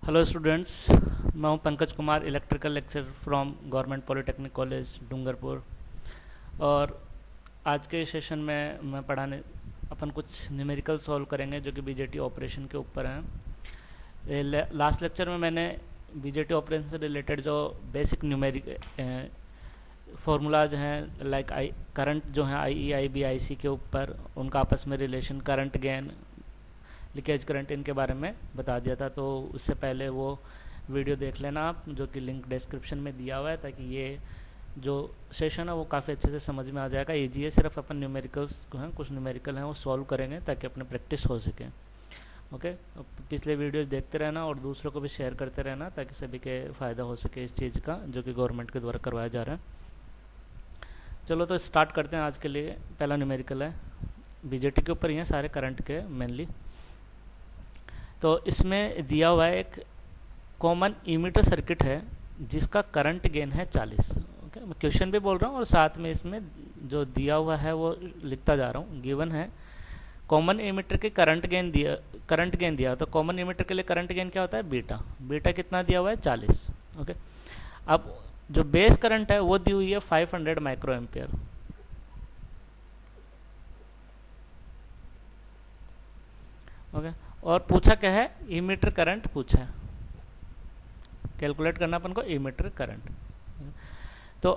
Hello students, मैं हूं Pankaj Kumar, electrical lecture from government polytechnic college Dungarpur. और आज के सेशन में मैं पढ़ाने अपन कुछ न्यूमेरिकल सॉल्व करेंगे जो कि बीजेटी ऑपरेशन के ऊपर हैं। लास्ट लेक्चर में मैंने बीजेटी ऑपरेशन से रिलेटेड जो बेसिक न्यूमेरिक फार्मूलाज हैं, लाइक करंट जो हैं आई ई आई बी आई सी के ऊपर, उनका आपस में relation, current gain, leakage current, इनके बारे में बता दिया था। तो उससे पहले वो वीडियो देख लेना आप, जो कि लिंक डिस्क्रिप्शन में दिया हुआ है, ताकि ये जो सेशन है वो काफ़ी अच्छे से समझ में आ जाएगा। ईजी है, सिर्फ अपन न्यूमेरिकल्स को हैं, कुछ न्यूमेरिकल हैं वो सॉल्व करेंगे ताकि अपने प्रैक्टिस हो सके। ओके, पिछले वीडियोज देखते रहना और दूसरों को भी शेयर करते रहना ताकि सभी के फ़ायदा हो सके इस चीज़ का, जो कि गवर्नमेंट के द्वारा करवाया जा रहा है। चलो तो स्टार्ट करते हैं। आज के लिए पहला न्यूमेरिकल है, बीजेटी के ऊपर ही है सारे, करंट के मेनली। तो इसमें दिया हुआ है एक कॉमन इमीटर सर्किट है जिसका करंट गेन है 40। ओके, मैं क्वेश्चन भी बोल रहा हूँ और साथ में इसमें जो दिया हुआ है वो लिखता जा रहा हूँ। गिवन है कॉमन इमीटर के करंट गेन दिया। तो कॉमन इमीटर के लिए करंट गेन क्या होता है? बीटा। बीटा कितना दिया हुआ है? 40। ओके, अब जो बेस करंट है वो दी हुई है 500 माइक्रो एम्पियर। ओके, और पूछा क्या है? इमीटर करंट पूछा है, कैलकुलेट करना अपन को इमीटर करंट। तो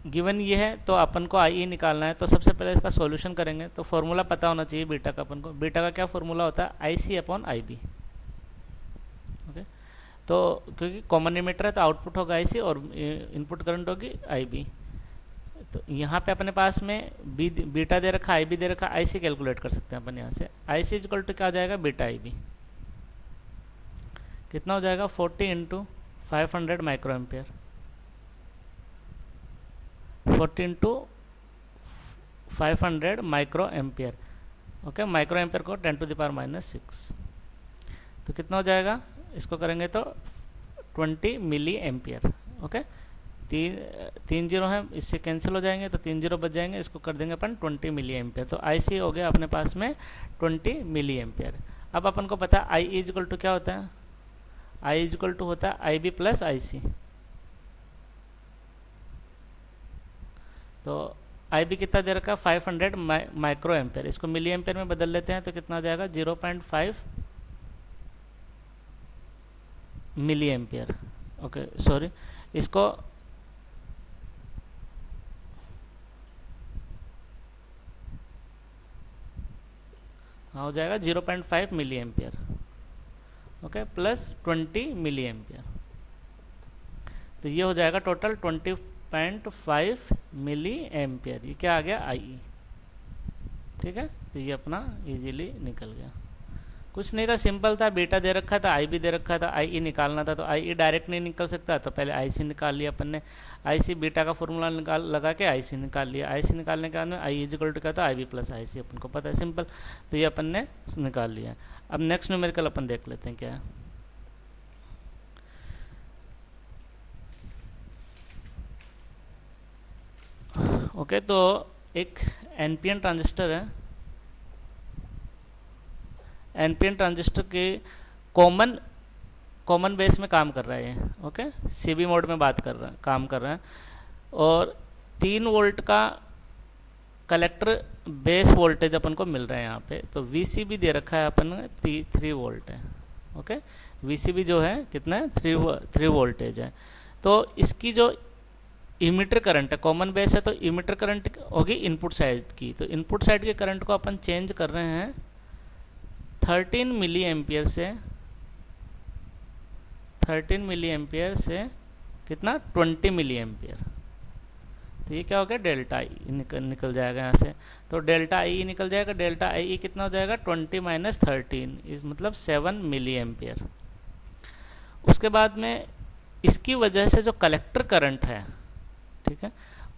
गिवन ये है, तो अपन को आई निकालना है। तो सबसे पहले इसका सॉल्यूशन करेंगे। तो फॉर्मूला पता होना चाहिए बीटा का अपन को। बीटा का क्या फॉर्मूला होता है? आई सी अपॉन आई बी। ओके, तो क्योंकि कॉमन इमीटर है तो आउटपुट होगा आई सी और इनपुट करंट होगी आई बी। तो यहाँ पे अपने पास में बीटा दे रखा, आई बी दे रखा, आई सी कैलकुलेट कर सकते हैं अपन यहाँ से। आई सी इक्वल टू क्या हो जाएगा? बीटा आई बी। कितना हो जाएगा? 40 into 500 micro ampere. 40 into 500 micro ampere. Okay, micro ampere को 10⁻⁻⁶। तो कितना हो जाएगा? इसको करेंगे तो 20 मिली एम्पियर। ओके, तीन जीरो है, इससे कैंसिल हो जाएंगे तो 3 जीरो बच जाएंगे। इसको कर देंगे अपन 20 मिली एम्पियर। तो आई सी हो गया अपने पास में 20 मिली एम्पियर। अब अपन को पता है आई इज इक्वल टू क्या होता है? आई इज इक्वल टू होता है आई बी प्लस आई सी। तो आई बी कितना दे रखा है? 500 माइक्रो एम्पियर। इसको मिली एम्पियर में बदल लेते हैं तो कितना आ जाएगा? 0.5 मिली एम्पियर। ओके, सॉरी, इसको हो जाएगा 0.5 milliampere. Okay, plus 20 milliampere. तो ये हो जाएगा टोटल 20.5 मिली एम्पियर। ये क्या आ गया? आई। ठीक है, तो ये अपना इजीली निकल गया। कुछ नहीं था, सिंपल था। बीटा दे रखा था, आई भी दे रखा था, आई ई निकालना था। तो आई ई डायरेक्ट नहीं निकल सकता, तो पहले आई सी निकाल लिया अपन ने। आई सी बीटा का फॉर्मूला लगा के आई सी निकाल लिया। आई सी निकालने के बाद में आई इज इक्वल टू क्या था? आई बी प्लस आई सी, अपन को पता है, सिंपल। तो ये अपन ने निकाल लिया। अब नेक्स्ट न्यूमेरिकल अपन देख लेते हैं क्या है। ओके, तो एक एनपीएन ट्रांजिस्टर है। एनपीएन ट्रांजिस्टर के कॉमन बेस में काम कर रहा है ये। ओके, सीबी मोड में काम कर रहा है। और 3 वोल्ट का कलेक्टर बेस वोल्टेज अपन को मिल रहा है यहाँ पे। तो वीसीबी दे रखा है अपन ने 3 वोल्ट है। ओके, वीसीबी जो है कितना है? 3 वोल्टेज है। तो इसकी जो इमीटर करंट है, कॉमन बेस है, तो इमीटर करंट होगी इनपुट साइड की। तो इनपुट साइड के करंट को अपन चेंज कर रहे हैं 13 मिली एम्पियर से, 13 मिली एम्पियर से कितना? 20 मिली एम्पियर। तो ये क्या हो गया? डेल्टा आई निकल जाएगा यहाँ से। तो डेल्टा आई निकल जाएगा। डेल्टा आई कितना हो जाएगा? 20 माइनस 13 इस मतलब 7 मिली एम्पियर। उसके बाद में इसकी वजह से जो कलेक्टर करंट है, ठीक है,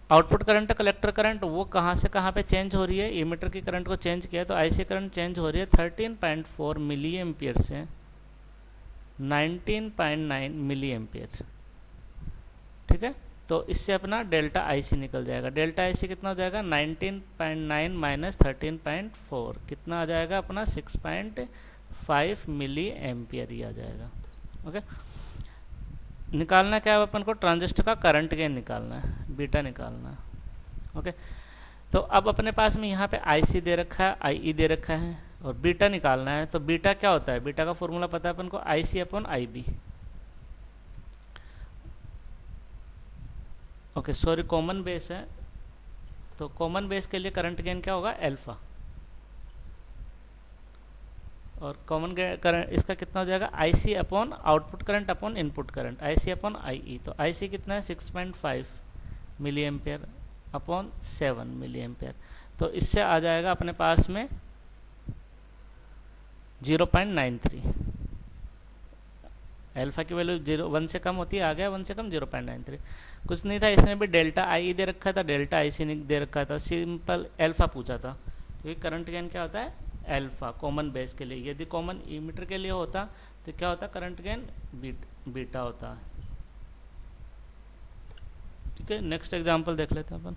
आउटपुट करंट, कलेक्टर करंट, वो कहाँ से कहाँ पे चेंज हो रही है? इमीटर की करंट को चेंज किया तो आईसी करंट चेंज हो रही है 13.4 मिली एम्पियर से 19.9 मिली एम्पियर। ठीक है, तो इससे अपना डेल्टा आईसी निकल जाएगा। डेल्टा आईसी कितना हो जाएगा? 19.9 माइनस 13.4 कितना आ जाएगा अपना? 6.5 मिली एम्पियर ही आ जाएगा। ओके, निकालना क्या है अपन को, ट्रांजिस्टर का करंट गेन निकालना है, बीटा निकालना है। ओके, तो अब अपने पास में यहाँ पे IC दे रखा है, IE दे रखा है और बीटा निकालना है। तो बीटा क्या होता है, बीटा का फॉर्मूला पता है अपन को, IC upon IB। Okay sorry, common base है, तो कॉमन बेस के लिए करंट गेन क्या होगा, अल्फा, और कॉमन करंट इसका कितना हो जाएगा, IC upon output current upon input current, IC upon IE। तो IC कितना है, 6.5 milliampere upon 7 milliampere. तो इससे आ जाएगा अपने पास में 0.93। अल्फा की वैल्यू 1 से कम होती है, आ गया 1 से कम 0.93। कुछ नहीं था, इसने भी डेल्टा IE दे रखा था, डेल्टा IC नहीं दे रखा था, सिंपल अल्फा पूछा था। क्योंकि करंट गेन क्या होता है, अल्फा, कॉमन बेस के लिए। यदि कॉमन इमीटर के लिए होता तो क्या होता, करंट गेन बीटा होता। ठीक है, नेक्स्ट एग्जांपल देख लेते हैं अपन।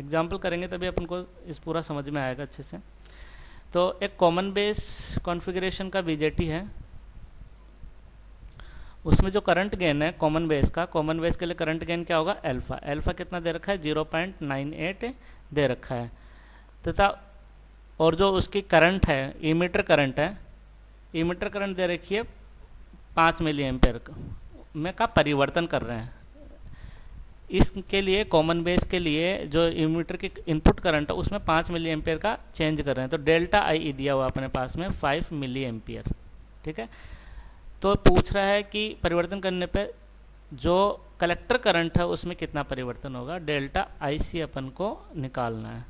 एग्जांपल करेंगे तभी अपन को इस पूरा समझ में आएगा अच्छे से। तो एक कॉमन बेस कॉन्फ़िगरेशन का BJT है, उसमें जो करंट गेन है कॉमन बेस का, कॉमन बेस के लिए करंट गेन क्या होगा, अल्फा। अल्फा कितना दे रखा है, 0.98 दे रखा है तथा और जो उसकी करंट है, इमीटर करंट है, इमीटर करंट दे रखी है 5 मिली एम्पेयर में का परिवर्तन कर रहे हैं। इसके लिए कॉमन बेस के लिए जो इमीटर की इनपुट करंट है उसमें 5 मिली एम्पेयर का चेंज कर रहे हैं। तो डेल्टा IE दिया हुआ अपने पास में 5 मिली एम्पियर। ठीक है, तो पूछ रहा है कि परिवर्तन करने पे जो कलेक्टर करंट है उसमें कितना परिवर्तन होगा, डेल्टा IC अपन को निकालना है।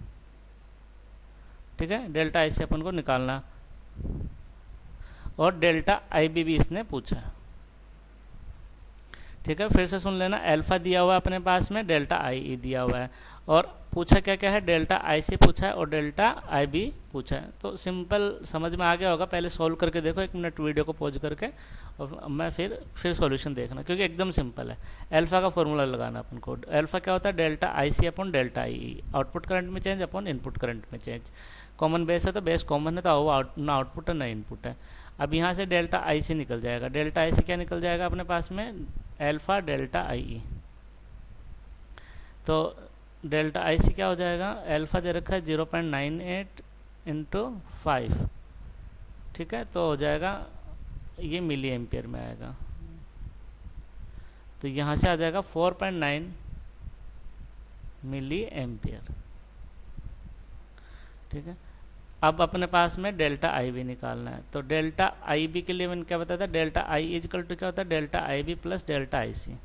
ठीक है, डेल्टा IC अपन को निकालना, और डेल्टा IB भी इसने पूछा है। ठीक है, फिर से सुन लेना, अल्फा दिया हुआ है अपने पास में, डेल्टा IE दिया हुआ है, और पूछा क्या क्या है, डेल्टा IC पूछा है और डेल्टा IB पूछा है। तो सिंपल समझ में आ गया होगा, पहले सॉल्व करके देखो, 1 मिनट वीडियो को पॉज करके, और मैं फिर सॉल्यूशन देखना, क्योंकि एकदम सिंपल है। अल्फा का फॉर्मूला लगाना अपन को, अल्फा क्या होता है, delta IC upon delta IE, output current में चेंज अपॉन इनपुट करंट में चेंज। कॉमन बेस है तो बेस कॉमन है, तो ना आउटपुट है ना इनपुट है। अब यहाँ से डेल्टा IC निकल जाएगा, डेल्टा IC क्या निकल जाएगा अपने पास में, अल्फा डेल्टा IE। तो डेल्टा IC क्या हो जाएगा, अल्फा दे रखा है 0.98 इंटू 5। ठीक है, तो हो जाएगा ये मिली एम्पियर में आएगा, तो यहाँ से आ जाएगा 4.9 मिली एम्पियर। ठीक है, अब अपने पास में डेल्टा IB निकालना है। तो डेल्टा IB के लिए मैंने क्या बताया था, डेल्टा I इजकल टू क्या होता है, delta IB plus delta IC।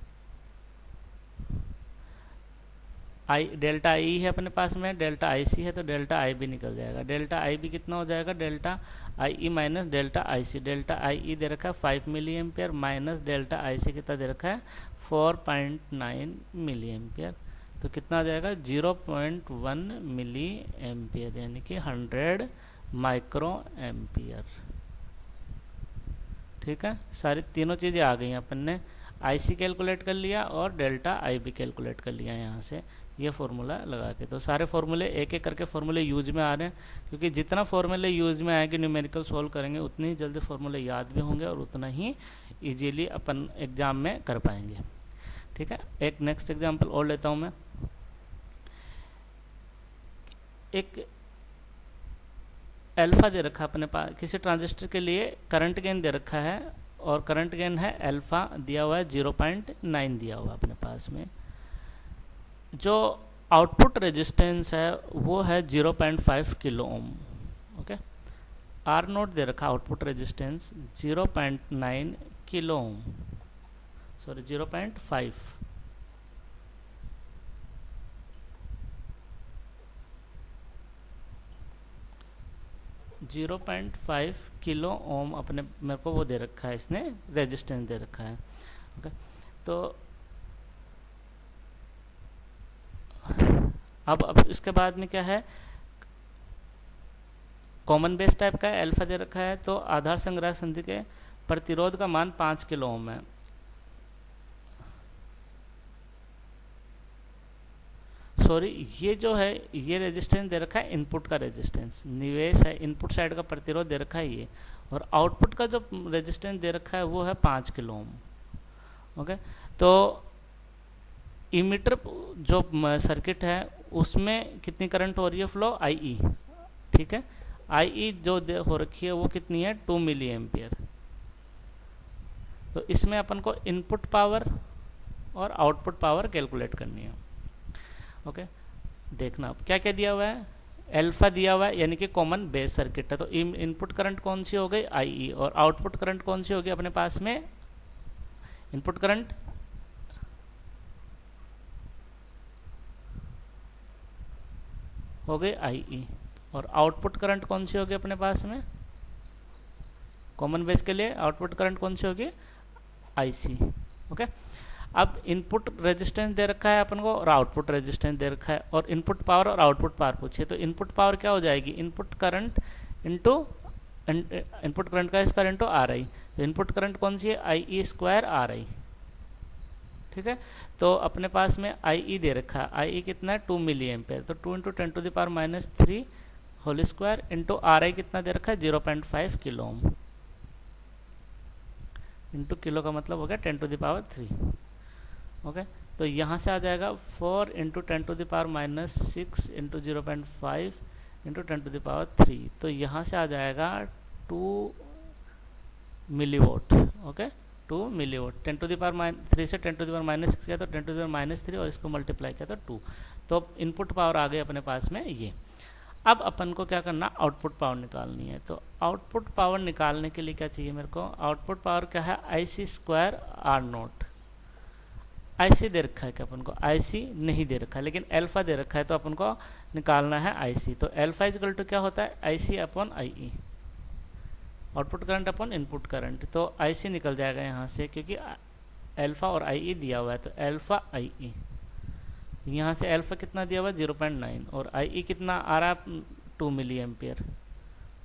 Delta I है अपने पास में, डेल्टा IC है, तो डेल्टा IB निकल जाएगा। डेल्टा IB कितना हो जाएगा, delta IE minus delta IC। Delta IE दे रखा है 5 milliampere minus delta IC कितना दे रखा है 4.9 मिली एम्पियर। तो कितना आ जाएगा 0.1 मिली एम्पियर, यानी कि 100 माइक्रो एम्पियर। ठीक है, सारी तीनों चीज़ें आ गई अपन ने, IC कैलकुलेट कर लिया और डेल्टा IB कैलकुलेट कर लिया यहाँ से ये फार्मूला लगा के। तो सारे फार्मूले एक एक करके फार्मूले यूज में आ रहे हैं, क्योंकि जितना फार्मूले यूज में आएंगे न्यूमेरिकल सॉल्व करेंगे उतनी जल्दी फार्मूले याद भी होंगे और उतना ही इजीली अपन एग्जाम में कर पाएंगे। ठीक है, एक नेक्स्ट एग्जांपल और लेता हूँ मैं। एक अल्फा दे रखा अपने पास, किसी ट्रांजिस्टर के लिए करंट गेन दे रखा है और करंट गेन है अल्फा दिया हुआ है 0.9 दिया हुआ अपने पास में। जो आउटपुट रेजिस्टेंस है वो है 0.5 kilo ohm. Okay, R naught दे रखा output resistance 0.9 kilo ohm, sorry 0.5। 0.5 kilo ohm अपने मेरे को वो दे रखा है, इसने रेजिस्टेंस दे रखा है। ओके, तो अब इसके बाद में क्या है, कॉमन बेस टाइप का है, अल्फा दे रखा है, तो आधार संग्रह संधि के प्रतिरोध का मान 5 किलो ओम है। सॉरी, ये जो है ये रेजिस्टेंस दे रखा है इनपुट का रेजिस्टेंस, निवेश है इनपुट साइड का प्रतिरोध दे रखा है ये, और आउटपुट का जो रेजिस्टेंस दे रखा है वो है 5 किलो ओम। ओके, तो इमीटर जो सर्किट है उसमें कितनी करंट हो रही है फ्लो, आई, ठीक है, आई जो हो रखी है वो कितनी है, 2 मिली एम्पियर। तो इसमें अपन को इनपुट पावर और आउटपुट पावर कैलकुलेट करनी है। ओके, देखना अब क्या क्या दिया हुआ है, अल्फा दिया हुआ है यानी कि कॉमन बेस सर्किट है। तो इनपुट करंट कौन सी हो गई, आई, और आउटपुट करंट कौन सी होगी अपने पास में, इनपुट करंट हो गई आई, और आउटपुट करंट कौन सी होगी अपने पास में, कॉमन बेस के लिए आउटपुट करंट कौन सी होगी, आईसी। ओके, अब इनपुट रेजिस्टेंस दे रखा है अपन को और आउटपुट रेजिस्टेंस दे रखा है, और इनपुट पावर और आउटपुट पावर पूछिए। तो इनपुट पावर क्या हो जाएगी, input current into input current का स्क्वायर इंटू आर आई। तो इनपुट करंट कौन सी है, आई ई स्क्वायर आर आई, ठीक है। तो अपने पास में आई ई दे रखा है, आई ई कितना है, 2 मिली एम्पेयर। तो 2 into 10 to the power -3 whole square into R I कितना दे रखा है, 0.5 किलो ओम, इंटू किलो का मतलब हो गया 10 टू द पावर 3। ओके, तो यहाँ से आ जाएगा 4 into 10 to the power -6 into 0.5 into 10 to the power 3। तो यहाँ से आ जाएगा 2 millivolt. Okay, 2 millivolt, 10 to the power 3 से 10 टू द पावर -6 किया तो 10 टू द पावर -3 और इसको मल्टीप्लाई किया तो 2। तो इनपुट पावर आ गई अपने पास में ये। अब अपन को क्या करना, आउटपुट पावर निकालनी है। तो आउटपुट पावर निकालने के लिए क्या चाहिए मेरे को, आउटपुट पावर क्या है, आई सी स्क्वायर आर नोट। आईसी दे रखा है क्या अपन को, आईसी नहीं दे रखा है, लेकिन अल्फा दे रखा है तो अपन को निकालना है आईसी। तो अल्फा इक्वल टू क्या होता है, IC upon IE, output current upon input current. तो आईसी निकल जाएगा यहाँ से क्योंकि अल्फा और आईई दिया हुआ है। तो अल्फा आईई, यहाँ से अल्फा कितना दिया हुआ है 0.9 और आईई कितना आ रहा है 2 मिली एम्पियर,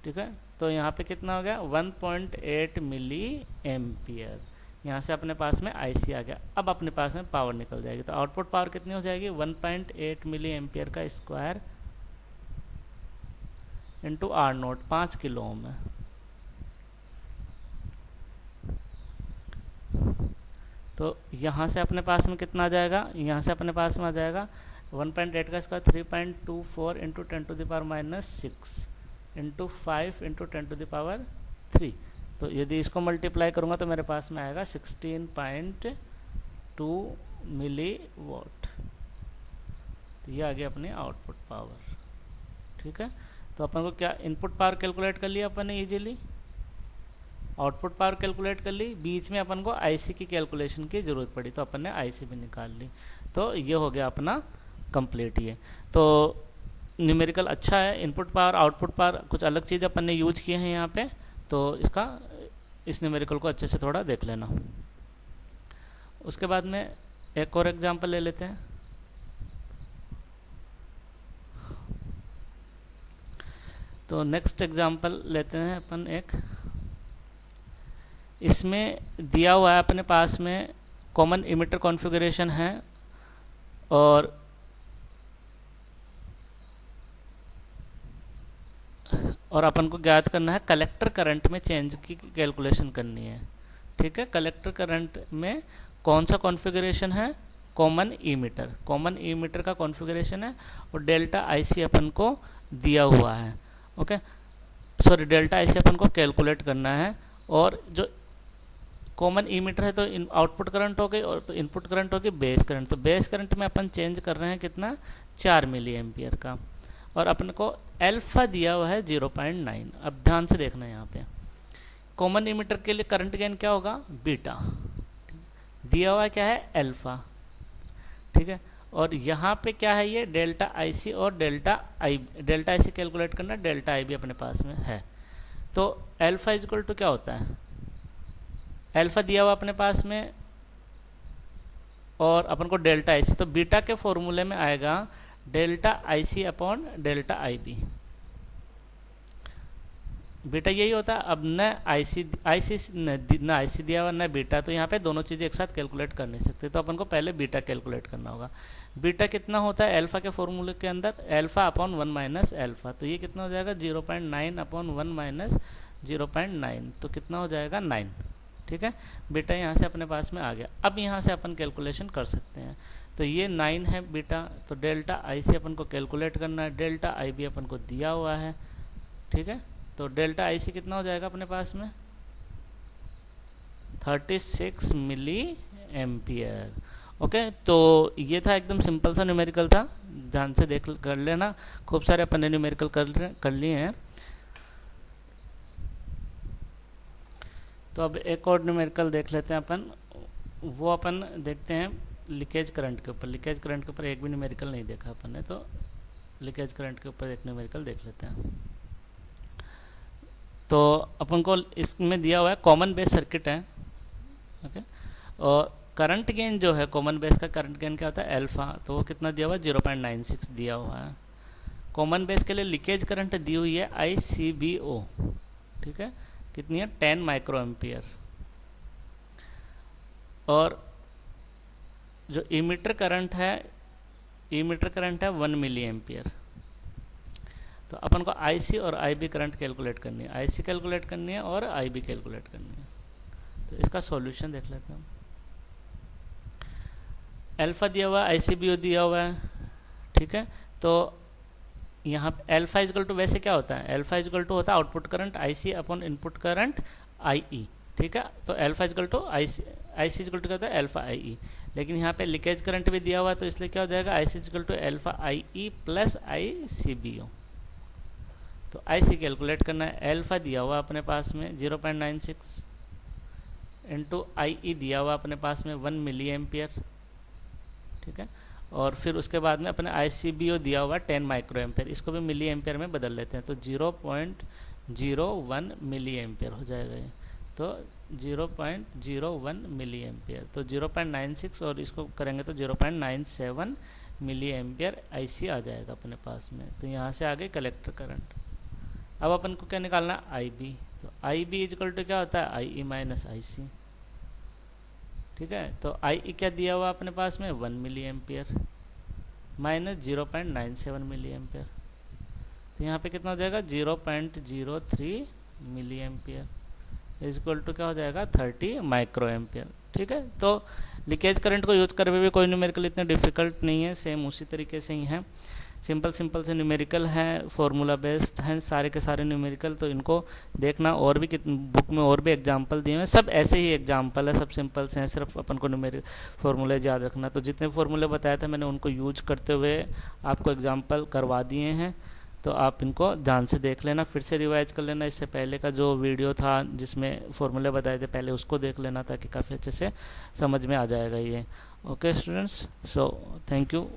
ठीक है। तो यहाँ पे कितना हो गया 1.8 मिली एम्पियर। यहाँ से अपने पास में आईसी आ गया। अब अपने पास में पावर निकल जाएगी। तो आउटपुट पावर कितनी हो जाएगी 1.8 मिली एम्पियर का square into R naught, 5 kilo ohm है। तो यहाँ से अपने पास में कितना आ जाएगा, यहाँ से अपने पास में आ जाएगा 1.8 का square 3.24 into 10 to the power -6 into 5 into 10 to the power 3। तो यदि इसको मल्टीप्लाई करूँगा तो मेरे पास में आएगा 16.2 मिली वॉट। तो ये आ गया अपने आउटपुट पावर, ठीक है। तो अपन को क्या इनपुट पावर कैलकुलेट कर लिया अपन ने इजीली, आउटपुट पावर कैलकुलेट कर ली, बीच में अपन को आईसी की कैलकुलेशन की ज़रूरत पड़ी तो अपन ने आईसी भी निकाल ली। तो ये हो गया अपना कंप्लीट। ये तो न्यूमेरिकल अच्छा है। इनपुट पावर आउटपुट पावर कुछ अलग चीज़ अपन ने यूज किए हैं यहाँ पे, तो इस न्यूमेरिकल को अच्छे से थोड़ा देख लेना। उसके बाद में एक और एग्जांपल ले लेते हैं। तो नेक्स्ट एग्जांपल लेते हैं अपन एक, इसमें दिया हुआ है अपने पास में कॉमन इमिटर कॉन्फ़िगरेशन है और अपन को ज्ञात करना है कलेक्टर करंट में चेंज की कैलकुलेशन करनी है, ठीक है। कलेक्टर करंट में कौन सा कॉन्फ़िगरेशन है, कॉमन इमीटर, कॉमन इमीटर का कॉन्फ़िगरेशन है और डेल्टा आईसी अपन को दिया हुआ है। ओके, सॉरी, डेल्टा आईसी अपन को कैलकुलेट करना है। और जो कॉमन इमीटर है तो आउटपुट करंट हो गई और तो इनपुट करंट हो गई बेस करंट। तो बेस करंट में अपन चेंज कर रहे हैं कितना, 4 मिली एम्पियर का, और अपन को अल्फा दिया हुआ है 0.9। अब ध्यान से देखना है यहाँ पे, कॉमन इमीटर के लिए करंट गेन क्या होगा, बीटा, दिया हुआ क्या है अल्फा, ठीक है। और यहाँ पे क्या है, ये डेल्टा आईसी और डेल्टा आईसी कैलकुलेट करना, डेल्टा आई भी अपने पास में है। तो अल्फा इज इक्वल टू क्या होता है, अल्फा दिया हुआ अपने पास में और अपन को डेल्टा आईसी, तो बीटा के फॉर्मूले में आएगा delta IC upon delta IB. Beta यही होता है। अब न आईसी न आईसी दिया हुआ न बीटा, तो यहाँ पे दोनों चीज़ें एक साथ कैलकुलेट कर नहीं सकते, तो अपन को पहले बीटा कैलकुलेट करना होगा। बीटा कितना होता है अल्फा के फॉर्मूले के अंदर, अल्फा अपॉन 1 माइनस अल्फा। तो ये कितना हो जाएगा 0.9 अपॉन 1 माइनस 0.9, तो कितना हो जाएगा 9। ठीक है, बीटा यहाँ से अपने पास में आ गया। अब यहाँ से अपन कैलकुलेशन कर सकते हैं। तो ये 9 है बीटा, तो डेल्टा आई सी अपन को कैलकुलेट करना है। डेल्टा आई भी अपन को दिया हुआ है। ठीक है, तो डेल्टा आई सी कितना हो जाएगा अपने पास में 36 मिली एम्पियर। ओके, तो ये था एकदम सिंपल सा न्यूमेरिकल था, ध्यान से देख कर लेना। खूब सारे अपन ने न्यूमेरिकल कर लिए हैं। तो अब एक और न्यूमेरिकल देख लेते हैं अपन। वो अपन देखते हैं लीकेज करंट के ऊपर। लीकेज करंट के ऊपर एक भी न्यूमेरिकल नहीं देखा अपन ने, तो लीकेज करंट के ऊपर एक न्यूमेरिकल देख लेते हैं। तो अपन को इसमें दिया हुआ है कॉमन बेस सर्किट है। ओके, और करंट गेन जो है कॉमन बेस का करंट गेन क्या होता है अल्फा, तो वो कितना दिया हुआ है 0.96 दिया हुआ है। कॉमन बेस के लिए लीकेज करंट दी हुई है ICBO। ठीक है, कितनी है 10 माइक्रो एम्पियर। और जो इमीटर करंट है 1 मिली एम्पियर। तो अपन को IC और IB करंट कैलकुलेट करनी है, IC कैलकुलेट करनी है और IB कैलकुलेट करनी है। तो इसका सॉल्यूशन देख लेते हैं हम। अल्फा दिया हुआ है, ICBO दिया हुआ है। ठीक है, तो यहाँ पे अल्फा इजकल टू वैसे क्या होता है, अल्फा इजकल टू होता है output current IC upon input current IE। ठीक है, तो alpha equal to IC equal to क्या होता है अल्फा IE। लेकिन यहाँ पे लीकेज करंट भी दिया हुआ है, तो इसलिए क्या हो जाएगा IC equal to alpha IE plus ICBO। तो IC कैलकुलेट करना है। अल्फा दिया हुआ अपने पास में 0.96 इंटू IE दिया हुआ अपने पास में 1 मिली एम्पियर। ठीक है, और फिर उसके बाद में अपने ICBO दिया हुआ 10 माइक्रो एम्पियर, इसको भी मिली एम्पियर में बदल लेते हैं। तो 0.01 मिली एम्पियर हो जाएगा ये। तो 0.01 मिली एम्पियर, तो 0.96 और इसको करेंगे तो 0.97 मिली एम्पियर IC आ जाएगा अपने पास में। तो यहाँ से आ गए कलेक्टर करंट। अब अपन को क्या निकालना है IB। तो IB इजकल टू क्या होता है IE माइनस IC। ठीक है, तो IE क्या दिया हुआ अपने पास में 1 milliampere minus 0.97 milliampere. तो यहाँ पे कितना हो जाएगा 0.03 मिली एम्पियर इजक्वल टू क्या हो जाएगा 30 माइक्रो एम्पियर। ठीक है, तो लीकेज करंट को यूज करके भी कोई न्यूमेरिकल इतना डिफिकल्ट नहीं है, सेम उसी तरीके से ही है। सिंपल से न्यूमेरिकल है, फॉर्मूला बेस्ड हैं सारे के सारे न्यूमेरिकल। तो इनको देखना, और भी बुक में और भी एग्जांपल दिए हैं, सब ऐसे ही एग्जांपल है, सब सिंपल से हैं, सिर्फ अपन को न्यूमेरिकल फॉर्मूले याद रखना। तो जितने फॉर्मूले बताए थे मैंने उनको यूज करते हुए आपको एग्जाम्पल करवा दिए हैं। तो आप इनको ध्यान से देख लेना, फिर से रिवाइज कर लेना। इससे पहले का जो वीडियो था जिसमें फॉर्मूले बताए थे पहले उसको देख लेना, ताकि काफ़ी अच्छे से समझ में आ जाएगा ये। Okay students, so thank you.